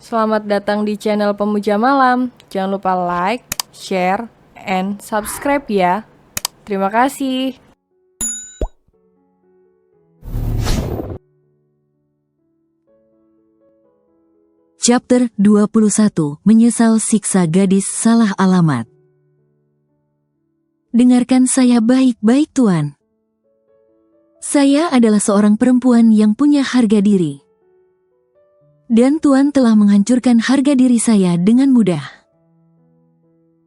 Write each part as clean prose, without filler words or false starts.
Selamat datang di channel Pemuja Malam. Jangan lupa like, share, and subscribe ya. Terima kasih. Chapter 21, Menyesal Siksa Gadis Salah Alamat. Dengarkan saya baik-baik, Tuan. Saya adalah seorang perempuan yang punya harga diri. Dan Tuan telah menghancurkan harga diri saya dengan mudah.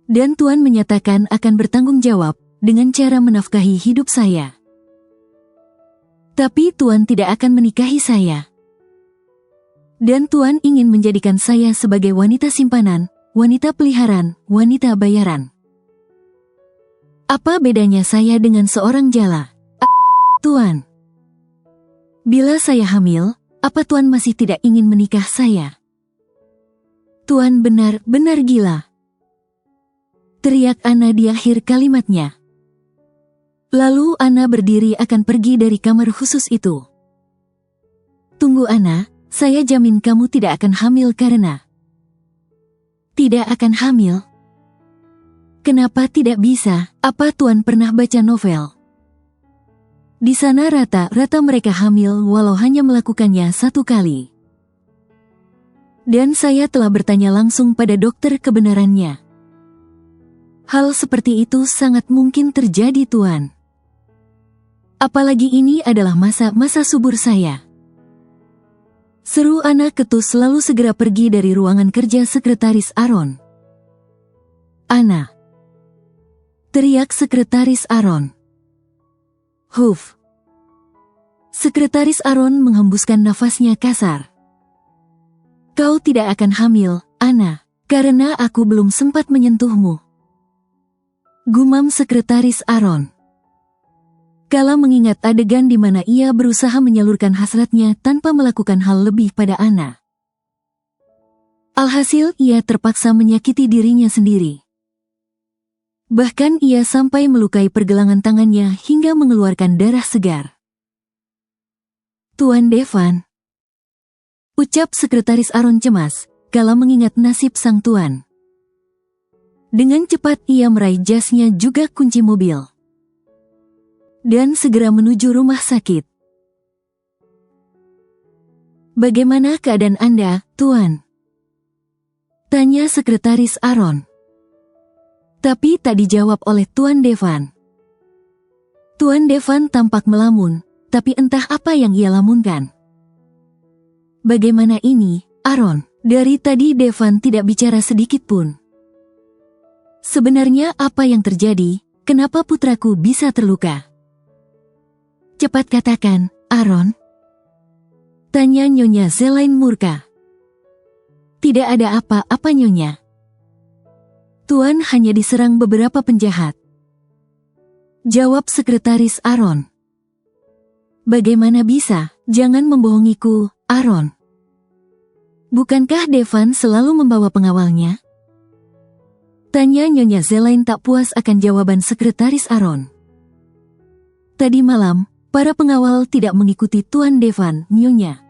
Dan Tuan menyatakan akan bertanggung jawab dengan cara menafkahi hidup saya. Tapi Tuan tidak akan menikahi saya. Dan Tuan ingin menjadikan saya sebagai wanita simpanan, wanita peliharaan, wanita bayaran. Apa bedanya saya dengan seorang jala? Tuan. Bila saya hamil, apa Tuan masih tidak ingin menikah saya? Tuan benar-benar gila. Teriak Ana di akhir kalimatnya. Lalu Ana berdiri akan pergi dari kamar khusus itu. Tunggu Ana. Saya jamin kamu tidak akan hamil karena... Tidak akan hamil? Kenapa tidak bisa? Apa Tuan pernah baca novel? Di sana rata-rata mereka hamil walau hanya melakukannya satu kali. Dan saya telah bertanya langsung pada dokter kebenarannya. Hal seperti itu sangat mungkin terjadi, Tuan. Apalagi ini adalah masa-masa subur saya. Seru Ana ketus lalu segera pergi dari ruangan kerja sekretaris Aaron. Ana. Teriak sekretaris Aaron. Huf. Sekretaris Aaron menghembuskan nafasnya kasar. Kau tidak akan hamil, Ana, karena aku belum sempat menyentuhmu. Gumam sekretaris Aaron. Kala mengingat adegan di mana ia berusaha menyalurkan hasratnya tanpa melakukan hal lebih pada Ana. Alhasil ia terpaksa menyakiti dirinya sendiri. Bahkan ia sampai melukai pergelangan tangannya hingga mengeluarkan darah segar. Tuan Devan. Ucap sekretaris Aaron cemas, kala mengingat nasib sang tuan. Dengan cepat ia meraih jasnya juga kunci mobil. Dan segera menuju rumah sakit. Bagaimana keadaan Anda, Tuan? Tanya sekretaris Aaron. Tapi tak dijawab oleh Tuan Devan. Tuan Devan tampak melamun, tapi entah apa yang ia lamunkan. Bagaimana ini, Aaron? Dari tadi Devan tidak bicara sedikit pun. Sebenarnya apa yang terjadi? Kenapa putraku bisa terluka? Cepat katakan, Aaron. Tanya Nyonya Zelain murka. Tidak ada apa-apa Nyonya. Tuan hanya diserang beberapa penjahat. Jawab sekretaris Aaron. Bagaimana bisa? Jangan membohongiku, Aaron. Bukankah Devan selalu membawa pengawalnya? Tanya Nyonya Zelain tak puas akan jawaban sekretaris Aaron. Tadi malam, para pengawal tidak mengikuti Tuan Devan, Nyonya.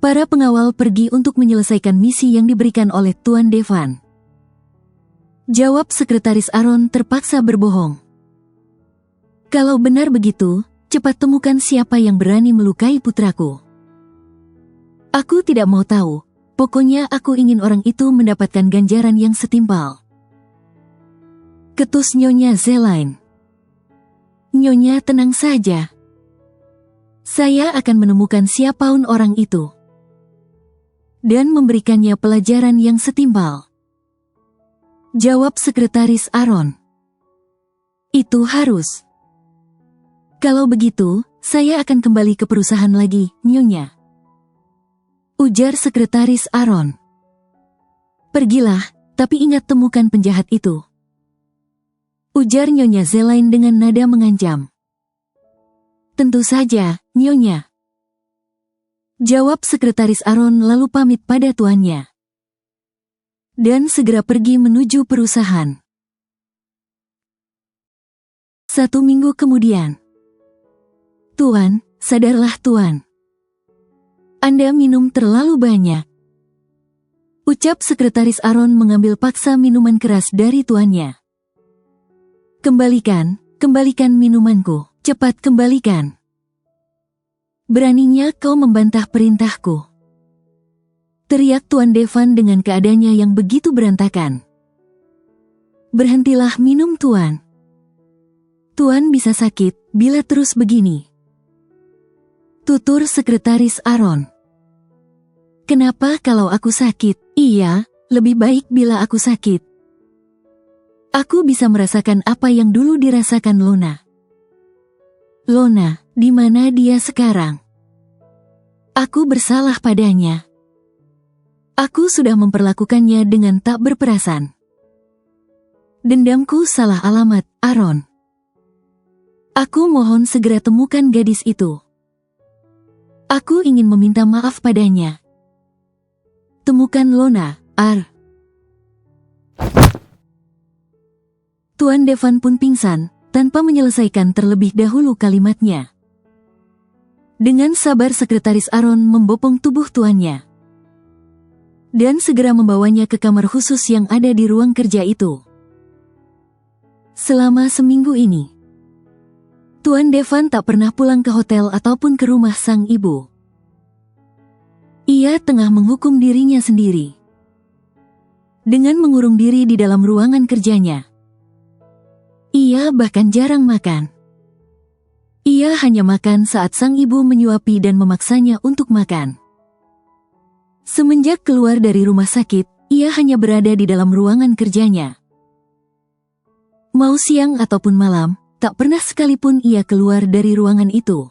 Para pengawal pergi untuk menyelesaikan misi yang diberikan oleh Tuan Devan. Jawab sekretaris Aaron terpaksa berbohong. Kalau benar begitu, cepat temukan siapa yang berani melukai putraku. Aku tidak mau tahu, pokoknya aku ingin orang itu mendapatkan ganjaran yang setimpal. Ketus Nyonya Zelain. Nyonya tenang saja. Saya akan menemukan siapapun orang itu. Dan memberikannya pelajaran yang setimpal. Jawab sekretaris Aaron. Itu harus. Kalau begitu, saya akan kembali ke perusahaan lagi, Nyonya. Ujar sekretaris Aaron. Pergilah, tapi ingat temukan penjahat itu. Ujar Nyonya Zelain dengan nada mengancam. Tentu saja, Nyonya. Jawab sekretaris Aaron lalu pamit pada tuannya. Dan segera pergi menuju perusahaan. 1 minggu kemudian. Tuan, sadarlah Tuan. Anda minum terlalu banyak. Ucap sekretaris Aaron mengambil paksa minuman keras dari tuannya. Kembalikan minumanku, cepat kembalikan. Beraninya kau membantah perintahku. Teriak Tuan Devan dengan keadaannya yang begitu berantakan. Berhentilah minum Tuan. Tuan bisa sakit bila terus begini. Tutur sekretaris Aaron. Kenapa kalau aku sakit? Iya, lebih baik bila aku sakit. Aku bisa merasakan apa yang dulu dirasakan Lona. Lona, di mana dia sekarang? Aku bersalah padanya. Aku sudah memperlakukannya dengan tak berperasan. Dendamku salah alamat, Aaron. Aku mohon segera temukan gadis itu. Aku ingin meminta maaf padanya. Temukan Lona, Tuan Devan pun pingsan, tanpa menyelesaikan terlebih dahulu kalimatnya. Dengan sabar sekretaris Aaron membopong tubuh tuannya. Dan segera membawanya ke kamar khusus yang ada di ruang kerja itu. Selama seminggu ini, Tuan Devan tak pernah pulang ke hotel ataupun ke rumah sang ibu. Ia tengah menghukum dirinya sendiri. Dengan mengurung diri di dalam ruangan kerjanya. Ia bahkan jarang makan. Ia hanya makan saat sang ibu menyuapi dan memaksanya untuk makan. Semenjak keluar dari rumah sakit, ia hanya berada di dalam ruangan kerjanya. Mau siang ataupun malam, tak pernah sekalipun ia keluar dari ruangan itu.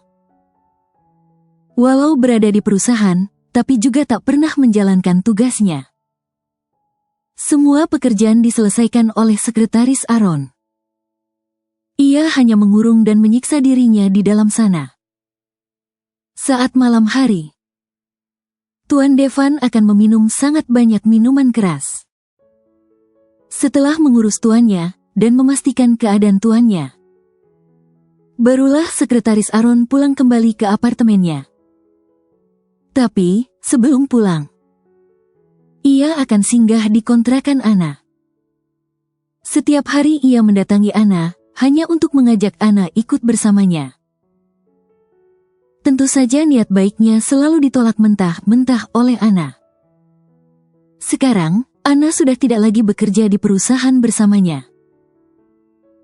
Walau berada di perusahaan, tapi juga tak pernah menjalankan tugasnya. Semua pekerjaan diselesaikan oleh sekretaris Aaron. Ia hanya mengurung dan menyiksa dirinya di dalam sana. Saat malam hari, Tuan Devan akan meminum sangat banyak minuman keras. Setelah mengurus tuannya dan memastikan keadaan tuannya, barulah sekretaris Aaron pulang kembali ke apartemennya. Tapi, sebelum pulang, ia akan singgah di kontrakan Ana. Setiap hari ia mendatangi Ana, hanya untuk mengajak Ana ikut bersamanya. Tentu saja niat baiknya selalu ditolak mentah-mentah oleh Ana. Sekarang, Ana sudah tidak lagi bekerja di perusahaan bersamanya.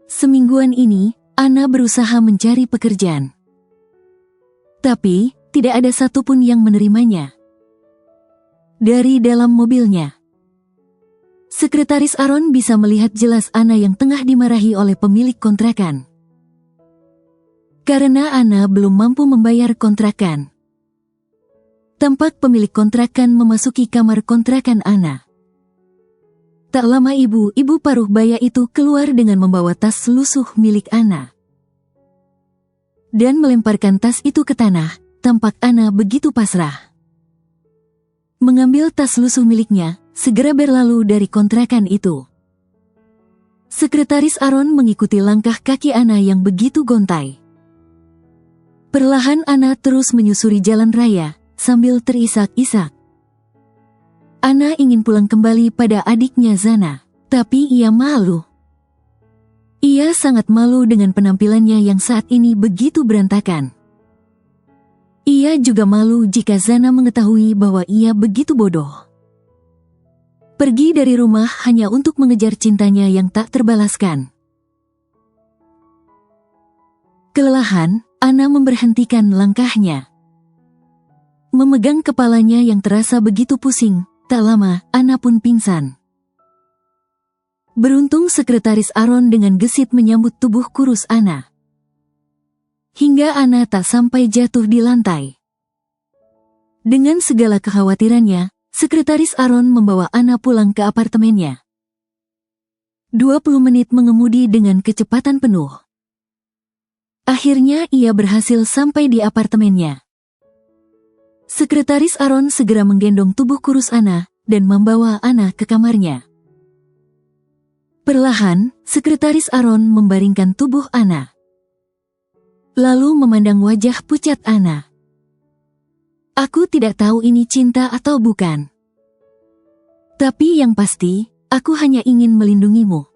Semingguan ini, Ana berusaha mencari pekerjaan. Tapi, tidak ada satupun yang menerimanya. Dari dalam mobilnya, sekretaris Aaron bisa melihat jelas Ana yang tengah dimarahi oleh pemilik kontrakan. Karena Ana belum mampu membayar kontrakan. Tampak pemilik kontrakan memasuki kamar kontrakan Ana. Tak lama ibu paruh baya itu keluar dengan membawa tas lusuh milik Ana. Dan melemparkan tas itu ke tanah. Tampak Ana begitu pasrah. Mengambil tas lusuh miliknya, segera berlalu dari kontrakan itu. Sekretaris Aaron mengikuti langkah kaki Ana yang begitu gontai. Perlahan Ana terus menyusuri jalan raya, sambil terisak-isak. Ana ingin pulang kembali pada adiknya Zana, tapi ia malu. Ia sangat malu dengan penampilannya yang saat ini begitu berantakan. Ia juga malu jika Zana mengetahui bahwa ia begitu bodoh. Pergi dari rumah hanya untuk mengejar cintanya yang tak terbalaskan. Kelelahan, Ana memberhentikan langkahnya. Memegang kepalanya yang terasa begitu pusing, tak lama Ana pun pingsan. Beruntung sekretaris Aaron dengan gesit menyambut tubuh kurus Ana. Hingga Ana tak sampai jatuh di lantai. Dengan segala kekhawatirannya, sekretaris Aaron membawa Ana pulang ke apartemennya. 20 menit mengemudi dengan kecepatan penuh. Akhirnya ia berhasil sampai di apartemennya. Sekretaris Aaron segera menggendong tubuh kurus Ana dan membawa Ana ke kamarnya. Perlahan, sekretaris Aaron membaringkan tubuh Ana. Lalu memandang wajah pucat Ana. Aku tidak tahu ini cinta atau bukan. Tapi yang pasti, aku hanya ingin melindungimu,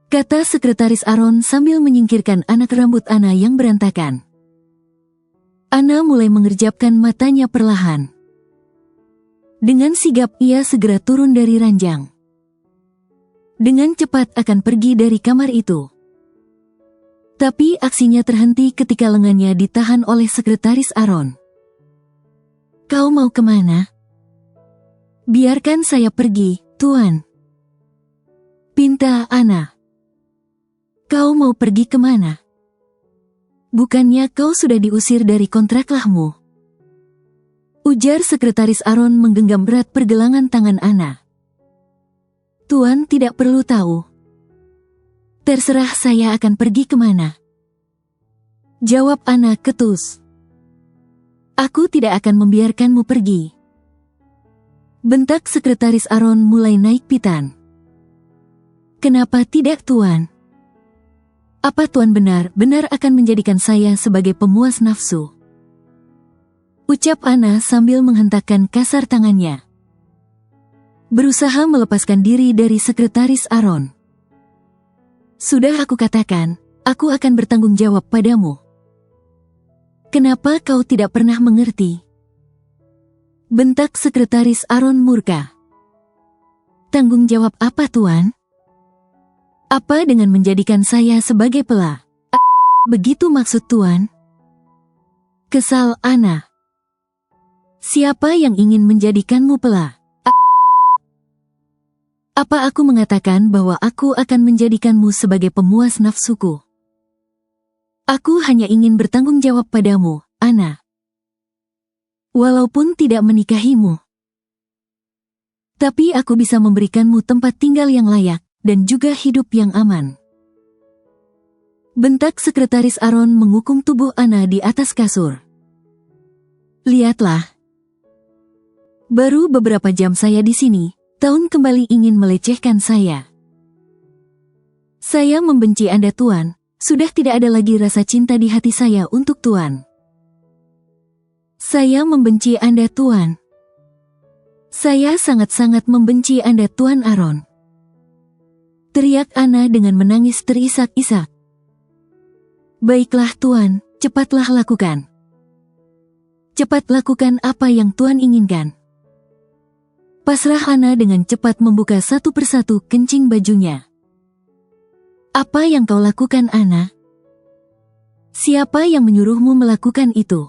kata Sekretaris Aaron sambil menyingkirkan anak rambut Anna yang berantakan. Anna mulai mengerjapkan matanya perlahan. Dengan sigap ia segera turun dari ranjang. Dengan cepat akan pergi dari kamar itu. Tapi aksinya terhenti ketika lengannya ditahan oleh Sekretaris Aaron. Kau mau kemana? Biarkan saya pergi, Tuan. Pinta Anna. Kau mau pergi kemana? Bukannya kau sudah diusir dari kontrakmu? Ujar Sekretaris Aaron menggenggam erat pergelangan tangan Anna. Tuan tidak perlu tahu. Terserah saya akan pergi kemana. Jawab Anna ketus. Aku tidak akan membiarkanmu pergi. Bentak Sekretaris Aaron mulai naik pitan. Kenapa tidak, Tuan? Apa Tuan benar-benar akan menjadikan saya sebagai pemuas nafsu? Ucap Anna sambil menghentakkan kasar tangannya. Berusaha melepaskan diri dari Sekretaris Aaron. Sudah aku katakan, aku akan bertanggung jawab padamu. Kenapa kau tidak pernah mengerti? Bentak Sekretaris Aaron murka. Tanggung jawab apa, Tuan? Apa dengan menjadikan saya sebagai pela? Begitu maksud Tuan? Kesal Anna. Siapa yang ingin menjadikanmu pela? Apa aku mengatakan bahwa aku akan menjadikanmu sebagai pemuas nafsuku? Aku hanya ingin bertanggung jawab padamu, Anna. Walaupun tidak menikahimu. Tapi aku bisa memberikanmu tempat tinggal yang layak, dan juga hidup yang aman. Bentak Sekretaris Aaron mengukung tubuh Anna di atas kasur. Lihatlah. Baru beberapa jam saya di sini, Taun kembali ingin melecehkan saya. Saya membenci Anda, Tuan. Sudah tidak ada lagi rasa cinta di hati saya untuk Tuan. Saya membenci Anda, Tuan. Saya sangat-sangat membenci Anda, Tuan Aaron. Teriak Anna dengan menangis terisak-isak. Baiklah, Tuan, cepatlah lakukan. Cepat lakukan apa yang Tuan inginkan. Pasrah Anna dengan cepat membuka satu persatu kencing bajunya. Apa yang kau lakukan, Anna? Siapa yang menyuruhmu melakukan itu?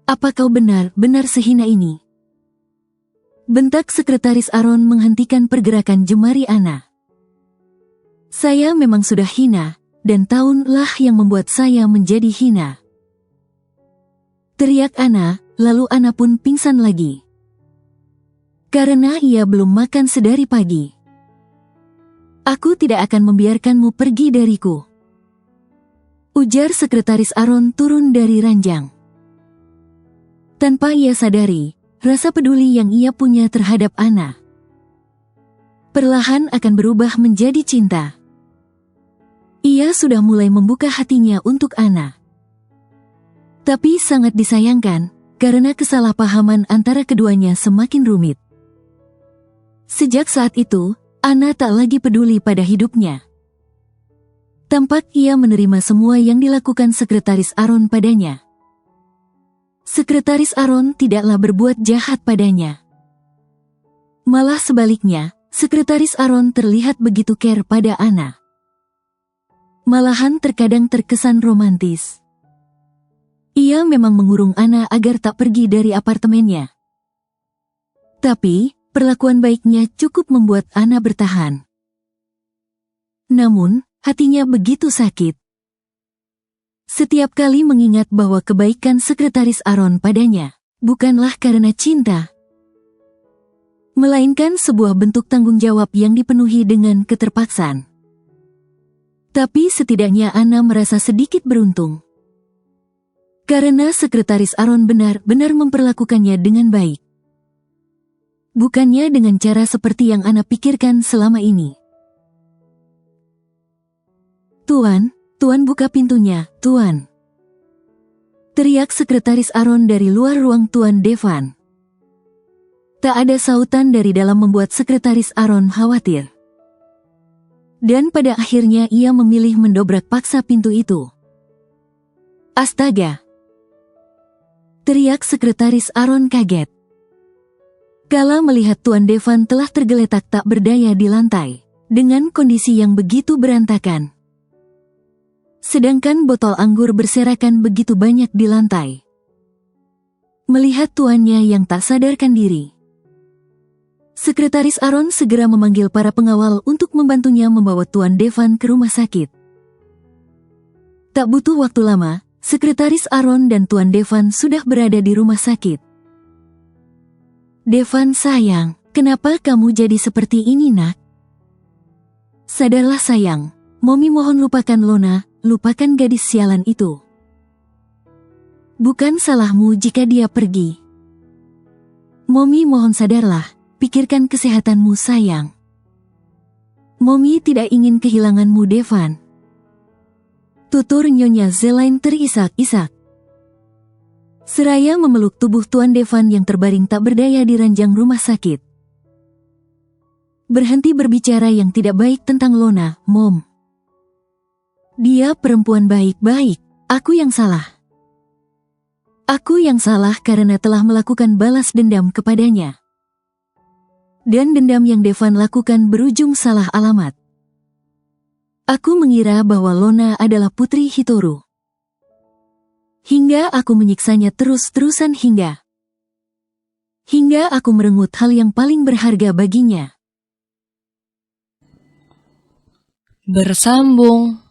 Apa kau benar-benar sehina ini? Bentak Sekretaris Aaron menghentikan pergerakan jemari Anna. Saya memang sudah hina, dan Taunlah yang membuat saya menjadi hina. Teriak Anna, lalu Anna pun pingsan lagi. Karena ia belum makan sedari pagi. Aku tidak akan membiarkanmu pergi dariku. Ujar Sekretaris Aaron turun dari ranjang. Tanpa ia sadari, rasa peduli yang ia punya terhadap Anna perlahan akan berubah menjadi cinta. Ia sudah mulai membuka hatinya untuk Anna. Tapi sangat disayangkan, karena kesalahpahaman antara keduanya semakin rumit. Sejak saat itu, Anna tak lagi peduli pada hidupnya. Tampak ia menerima semua yang dilakukan Sekretaris Aaron padanya. Sekretaris Aaron tidaklah berbuat jahat padanya. Malah sebaliknya, Sekretaris Aaron terlihat begitu care pada Anna. Malahan terkadang terkesan romantis. Ia memang mengurung Anna agar tak pergi dari apartemennya. Tapi, perlakuan baiknya cukup membuat Anna bertahan. Namun, hatinya begitu sakit. Setiap kali mengingat bahwa kebaikan Sekretaris Aaron padanya, bukanlah karena cinta, melainkan sebuah bentuk tanggung jawab yang dipenuhi dengan keterpaksaan. Tapi setidaknya Anna merasa sedikit beruntung. Karena Sekretaris Aaron benar-benar memperlakukannya dengan baik. Bukannya dengan cara seperti yang Anna pikirkan selama ini. Tuan, Tuan buka pintunya, Tuan. Teriak Sekretaris Aaron dari luar ruang Tuan Devan. Tak ada sautan dari dalam membuat sekretaris Aaron khawatir. Dan pada akhirnya ia memilih mendobrak paksa pintu itu. Astaga! Teriak sekretaris Aaron kaget. Kala melihat Tuan Devan telah tergeletak tak berdaya di lantai, dengan kondisi yang begitu berantakan. Sedangkan botol anggur berserakan begitu banyak di lantai. Melihat tuannya yang tak sadarkan diri, Sekretaris Aaron segera memanggil para pengawal untuk membantunya membawa Tuan Devan ke rumah sakit. Tak butuh waktu lama, Sekretaris Aaron dan Tuan Devan sudah berada di rumah sakit. Devan sayang, kenapa kamu jadi seperti ini nak? Sadarlah sayang, Mommy mohon lupakan Lona, lupakan gadis sialan itu. Bukan salahmu jika dia pergi. Mommy mohon sadarlah. Pikirkan kesehatanmu sayang. Mommy tidak ingin kehilanganmu Devan. Tutur Nyonya Zelaine terisak-isak. Seraya memeluk tubuh Tuan Devan yang terbaring tak berdaya di ranjang rumah sakit. Berhenti berbicara yang tidak baik tentang Lona, Mom. Dia perempuan baik-baik, aku yang salah. Aku yang salah karena telah melakukan balas dendam kepadanya. Dan dendam yang Devan lakukan berujung salah alamat. Aku mengira bahwa Lona adalah putri Hitoru. Hingga aku menyiksanya terus-terusan hingga aku merenggut hal yang paling berharga baginya. Bersambung.